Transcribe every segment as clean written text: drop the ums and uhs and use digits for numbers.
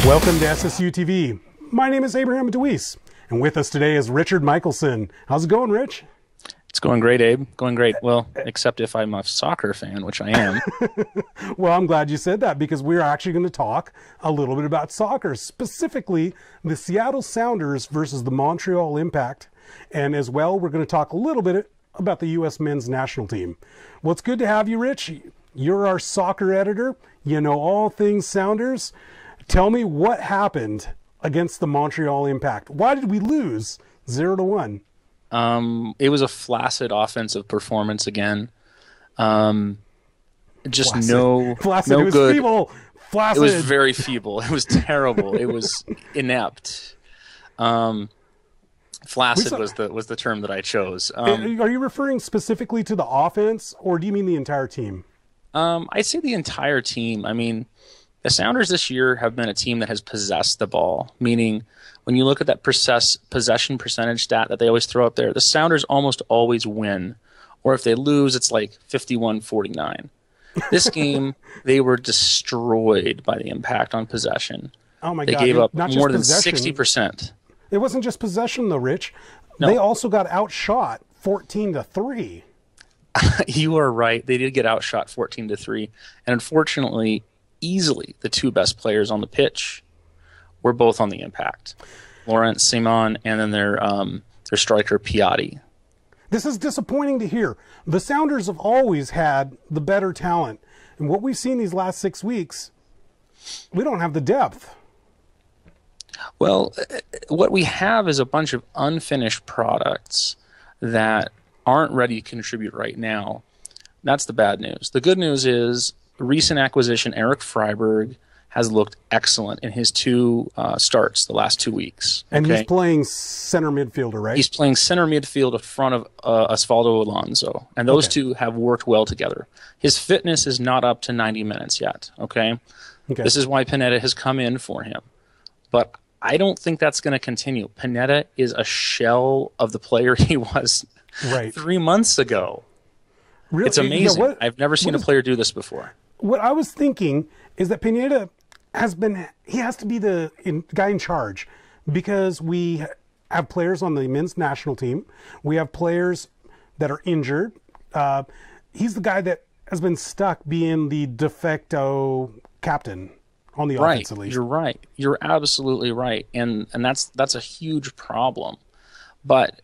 Welcome to SSU TV. My name is Abraham Deweese, and with us today is Richard Michelson. How's it going, Rich? It's going great, Abe. Going great. Well, except if I'm a soccer fan, which I am. Well, I'm glad you said that because we're actually going to talk a little bit about soccer, specifically the Seattle Sounders versus the Montreal Impact. And as well, we're going to talk a little bit about the U.S. men's national team. Well, it's good to have you, Rich. You're our soccer editor. You know all things Sounders. Tell me what happened against the Montreal Impact. Why did we lose 0-1? It was a flaccid offensive performance again. Just Flaccid. no Flaccid. It was good. Feeble. Flaccid. It was very feeble. It was terrible. It was inept. Flaccid was the term that I chose. Are you referring specifically to the offense, or do you mean the entire team? I'd say the entire team. I mean, the Sounders this year have been a team that has possessed the ball, meaning when you look at that possession percentage stat that they always throw up there, the Sounders almost always win. Or if they lose, it's like 51-49. This game, they were destroyed by the Impact on possession. Oh my God. They gave up more than 60%. It wasn't just possession, though, Rich. No. They also got outshot 14-3. You are right. They did get outshot 14-3. And unfortunately, easily the two best players on the pitch were both on the Impact. Laurent Simon and then their striker Piatti. This is disappointing to hear. The Sounders have always had the better talent. And what we've seen these last 6 weeks, we don't have the depth. Well, what we have is a bunch of unfinished products that aren't ready to contribute right now. That's the bad news. The good news is recent acquisition Eric Freiberg has looked excellent in his two starts the last 2 weeks. And he's playing center midfielder, right? He's playing center midfield in front of Osvaldo Alonso, and those two have worked well together. His fitness is not up to 90 minutes yet, okay? This is why Pineda has come in for him. But I don't think that's going to continue. Pineda is a shell of the player he was 3 months ago. Really? It's amazing. Yeah, I've never seen a player do this before. What I was thinking is that Pineda has to be the guy in charge, because we have players on the men's national team. We have players that are injured. He's the guy that has been stuck being the de facto captain on the offense, at least. You're right. You're absolutely right. And that's a huge problem. But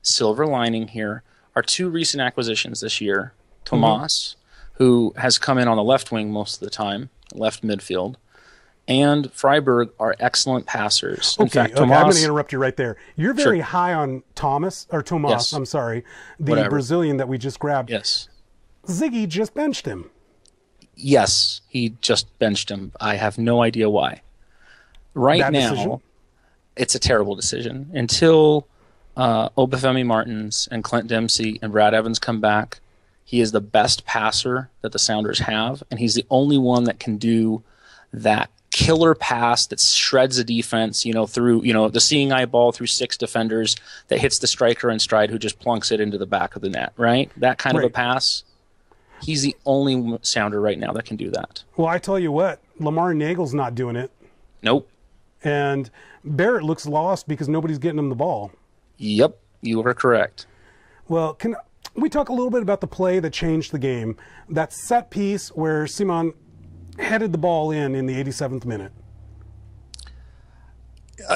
silver lining here are two recent acquisitions this year. Tomas, who has come in on the left wing most of the time, left midfield, and Freiberg are excellent passers. In fact, Tomas, I'm going to interrupt you right there. You're very high on Tomas, Yes. I'm sorry, the Brazilian that we just grabbed. Yes. Ziggy just benched him. Yes, he just benched him. I have no idea why. Right now, decision? It's a terrible decision. Until Obafemi Martins and Clint Dempsey and Brad Evans come back, he is the best passer that the Sounders have, and he's the only one that can do that killer pass that shreds a defense, through, the seeing eye ball through 6 defenders that hits the striker in stride who just plunks it into the back of the net, right? That kind of a pass. He's the only Sounder right now that can do that. Well, I tell you what, Lamar Nagel's not doing it. Nope. And Barrett looks lost because nobody's getting him the ball. Yep, you are correct. Well, can we talk a little bit about the play that changed the game? That set piece where Simon headed the ball in the 87th minute.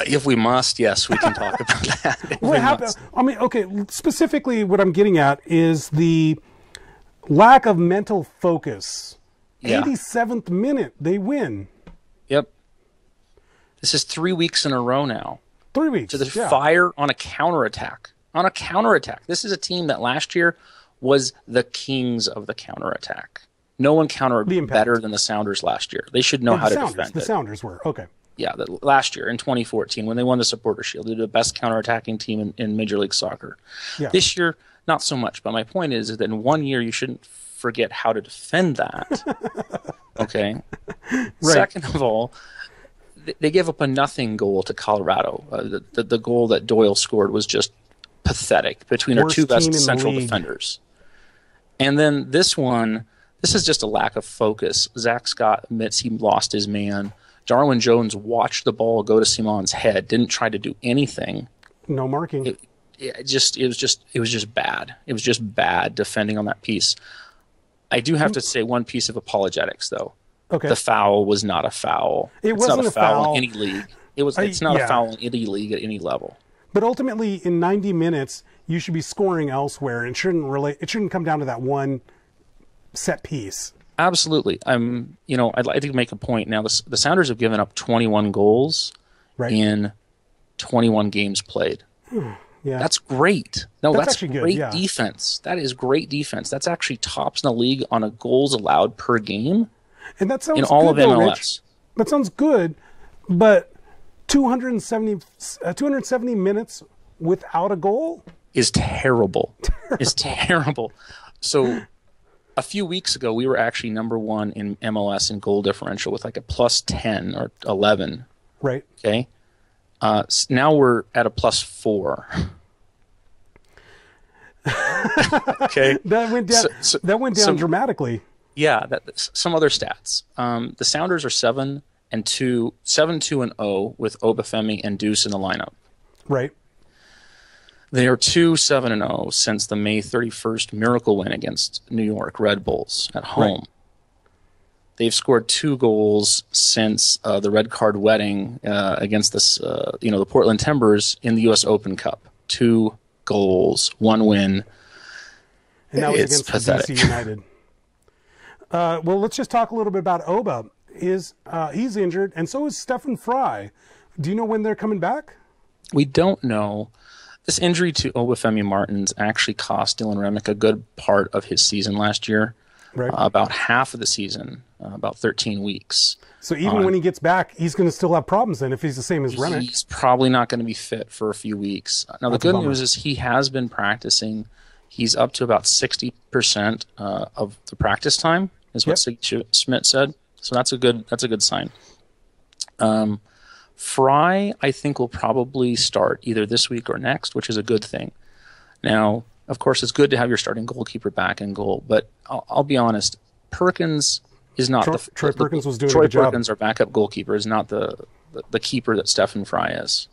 If we must, yes, we can talk about that. What happened? I mean, okay, specifically what I'm getting at is the lack of mental focus. 87th minute, they win. Yep. This is 3 weeks in a row now. 3 weeks. So there's fire on a counterattack. On a counterattack. This is a team that last year was the kings of the counterattack. No one countered better than the Sounders last year. They should know how to defend it. The Sounders were, okay. Yeah, last year in 2014 when they won the Supporter Shield, they were the best counterattacking team in Major League Soccer. Yeah. This year, not so much. But my point is that in 1 year, you shouldn't forget how to defend that. Okay? Right. Second of all, they gave up a nothing goal to Colorado. The goal that Doyle scored was just pathetic between our two best central defenders. And then this one, this is just a lack of focus. Zach Scott admits he lost his man. Jarwin Jones watched the ball go to Simon's head, didn't try to do anything. No marking. It was just bad. It was just bad defending on that piece. I do have to say one piece of apologetics, though. Okay. The foul was not a foul. It's not a foul in any league. It's not a foul in any league at any level. But ultimately, in 90 minutes, you should be scoring elsewhere, and it shouldn't come down to that one set piece. Absolutely. I'd like to make a point now. The Sounders have given up 21 goals in 21 games played. Yeah. That's great. No, that's actually great good, defense. That is great defense. That's actually tops in the league on a goals allowed per game. And that sounds in all good, of MLS. Rich. That sounds good, but 270 minutes without a goal is terrible. Is terrible. So a few weeks ago, we were actually number one in MLS in goal differential with like a plus 10 or 11. Right. Okay. Now we're at a plus 4. Okay. That went down dramatically. Yeah. Some other stats. The Sounders are 7-2, 7-2-0 with Obafemi and Deuce in the lineup. Right. They are 2-7-0 since the May 31st miracle win against New York Red Bulls at home. Right. They've scored 2 goals since the red card wedding against the Portland Timbers in the U.S. Open Cup. 2 goals, 1 win. And that was it's against pathetic. DC United. Well, let's just talk a little bit about Oba. He's injured, and so is Stefan Fry. Do you know when they're coming back? We don't know. This injury to Obafemi Martins actually cost Dylan Remick a good part of his season last year. Right. About half of the season, about 13 weeks. So even when he gets back, he's going to still have problems then if he's the same as Remick. He's probably not going to be fit for a few weeks. Now, the good news is he has been practicing. He's up to about 60% of the practice time, is what Schmidt said. So that's a good sign. Fry, I think, will probably start either this week or next, which is a good thing. Now, of course, it's good to have your starting goalkeeper back in goal, but I'll be honest, Perkins is not Troy Perkins was doing Troy a good job. Perkins, our backup goalkeeper, is not the keeper that Stefan Fry is.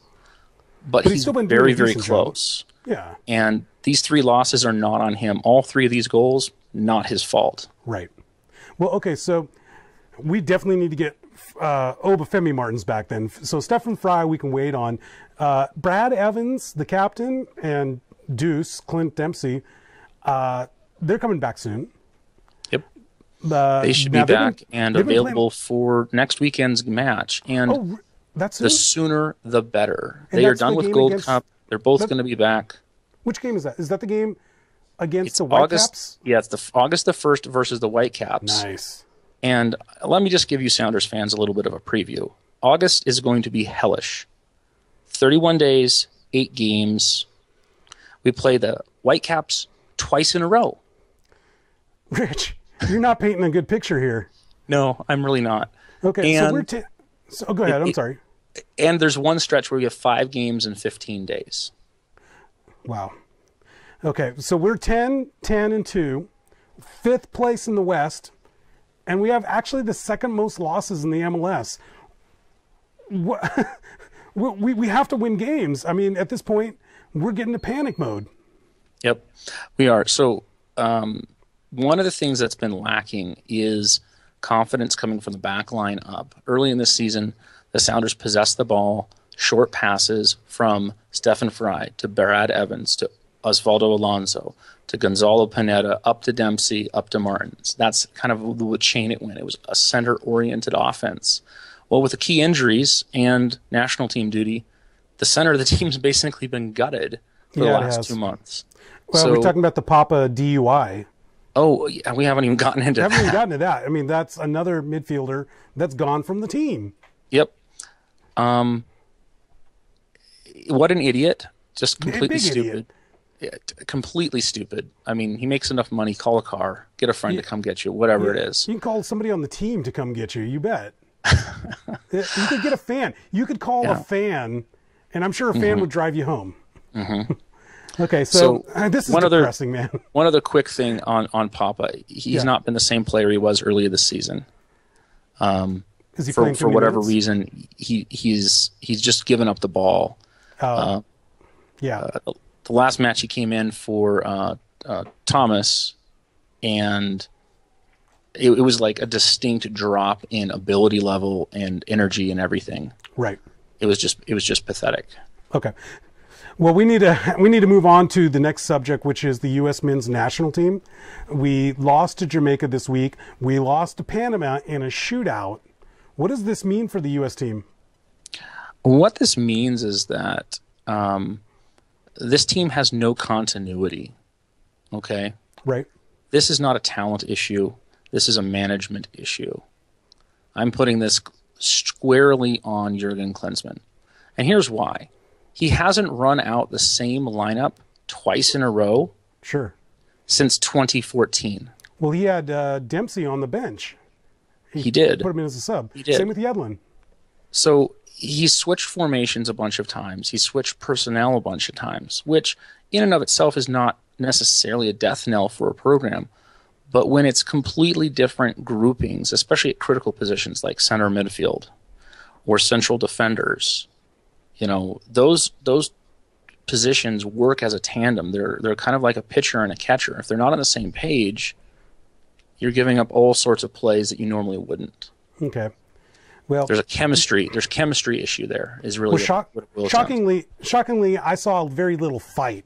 But he's still been very, doing a very decent close. job. Yeah. And these 3 losses are not on him. All 3 of these goals, not his fault. Right. Well, okay, so we definitely need to get Obafemi Martins back then. So Stefan Fry we can wait on. Brad Evans, the captain, and Deuce, Clint Dempsey, they're coming back soon. Yep. They should be back and available for next weekend's match. And that's the sooner, the better. They are done with Gold Cup. They're both going to be back. Which game is that? Is that the game against the Whitecaps? Yeah, it's August the 1st versus the Whitecaps. Nice. And let me just give you Sounders fans a little bit of a preview. August is going to be hellish. 31 days, 8 games. We play the Whitecaps twice in a row. Rich, you're not painting a good picture here. No, I'm really not. Okay, and so go ahead. I'm sorry. And there's one stretch where we have 5 games in 15 days. Wow. Okay, so we're 10-2, 5th place in the West, and we have actually the 2nd most losses in the MLS. We have to win games. I mean, at this point, we're getting to panic mode. Yep, we are. So one of the things that's been lacking is confidence coming from the back line up. Early in this season, the Sounders possessed the ball, short passes from Stefan Fry to Brad Evans to Osvaldo Alonso to Gonzalo Pineda, up to Dempsey, up to Martins. That's kind of the chain it went. It was a center-oriented offense. Well, with the key injuries and national team duty, the center of the team's basically been gutted for the last 2 months. Well, we're talking about the Papa DUI. Oh, yeah, we haven't even gotten into that. Haven't even gotten to that. I mean, that's another midfielder that's gone from the team. Yep. What an idiot. Just completely stupid. Yeah, completely stupid. I mean, he makes enough money, call a car, get a friend to come get you, whatever it is. You can call somebody on the team to come get you, you bet. You could get a fan. You could call a fan, and I'm sure a fan would drive you home. Okay, so this is depressing, man. One other quick thing on Papa. He's not been the same player he was earlier this season. Is he playing for whatever reason, he's just given up the ball. Yeah. The last match he came in for Thomas, and it was like a distinct drop in ability level and energy and everything. Right. It was just pathetic. Okay. Well, we need to move on to the next subject, which is the U.S. men's national team. We lost to Jamaica this week. We lost to Panama in a shootout. What does this mean for the U.S. team? What this means is that this team has no continuity. Okay? Right. This is not a talent issue. This is a management issue. I'm putting this squarely on Jurgen Klinsmann. And here's why. He hasn't run out the same lineup twice in a row. Sure. Since 2014. Well, he had Dempsey on the bench. He did. Put him in as a sub. He did. Same with Yedlin. So he switched formations a bunch of times. He switched personnel a bunch of times, which in and of itself is not necessarily a death knell for a program. But when it's completely different groupings, especially at critical positions like center midfield or central defenders, those positions work as a tandem. They're kind of like a pitcher and a catcher. If they're not on the same page, you're giving up all sorts of plays that you normally wouldn't. Okay. Well, there's chemistry issue there. Is really what it boils down to. Shockingly, I saw very little fight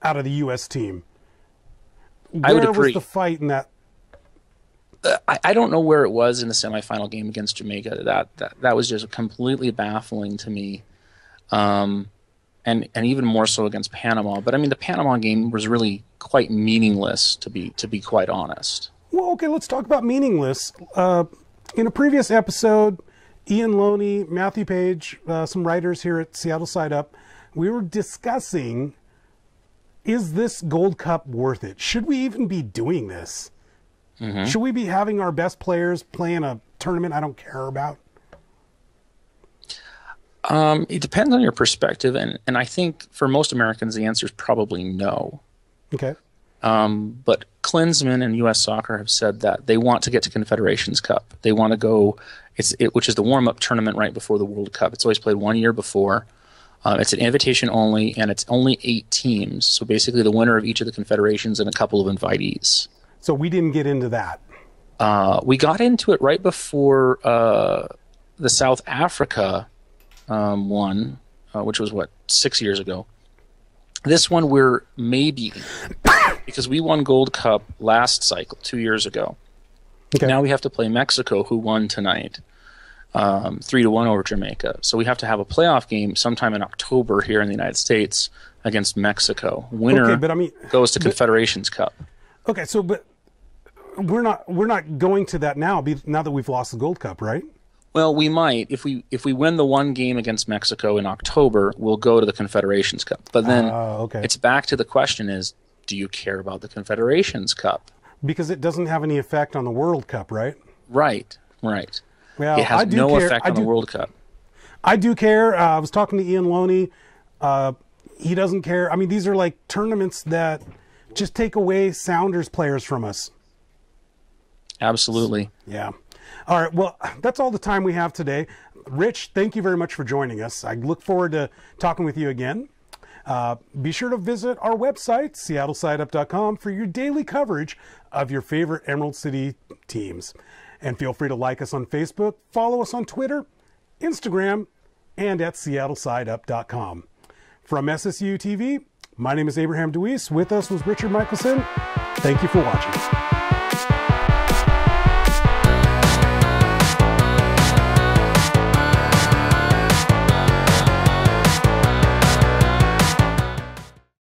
out of the U.S. team. I would agree. Where was the fight in that? I don't know where it was in the semifinal game against Jamaica. That was just completely baffling to me, and even more so against Panama. But I mean, the Panama game was really quite meaningless, to be quite honest. Well, okay, let's talk about meaningless. In a previous episode, Ian Loney, Matthew Page, some writers here at Seattle Side Up, we were discussing, is this Gold Cup worth it? Should we even be doing this? Mm-hmm. Should we be having our best players playing a tournament I don't care about? It depends on your perspective, and I think for most Americans the answer is probably no. Okay. But Klinsmann and U.S. Soccer have said that they want to get to Confederations Cup. They want to go, which is the warm-up tournament right before the World Cup. It's always played 1 year before. It's an invitation only, and it's only 8 teams. So basically the winner of each of the confederations and a couple of invitees. So we didn't get into that. We got into it right before the South Africa one, which was, 6 years ago. This one we're maybe... because we won Gold Cup last cycle 2 years ago. Okay. Now we have to play Mexico, who won tonight, 3-1 over Jamaica. So we have to have a playoff game sometime in October here in the United States against Mexico. Winner goes to Confederations Cup. Okay, so but we're not going to that now that we've lost the Gold Cup, right? Well, we might. If we win the one game against Mexico in October, we'll go to the Confederations Cup. But then it's back to the question is, do you care about the Confederations Cup? Because it doesn't have any effect on the World Cup, right? Right. Well, it has no effect on the World Cup. I do care. I was talking to Ian Loney. He doesn't care. I mean, these are like tournaments that just take away Sounders players from us. Absolutely. Yeah. All right. Well, that's all the time we have today. Rich, thank you very much for joining us. I look forward to talking with you again. Be sure to visit our website, seattlesideup.com, for your daily coverage of your favorite Emerald City teams. And feel free to like us on Facebook, follow us on Twitter, Instagram, and at seattlesideup.com. From SSU TV, my name is Abraham DeWeese. With us was Richard Michelson. Thank you for watching.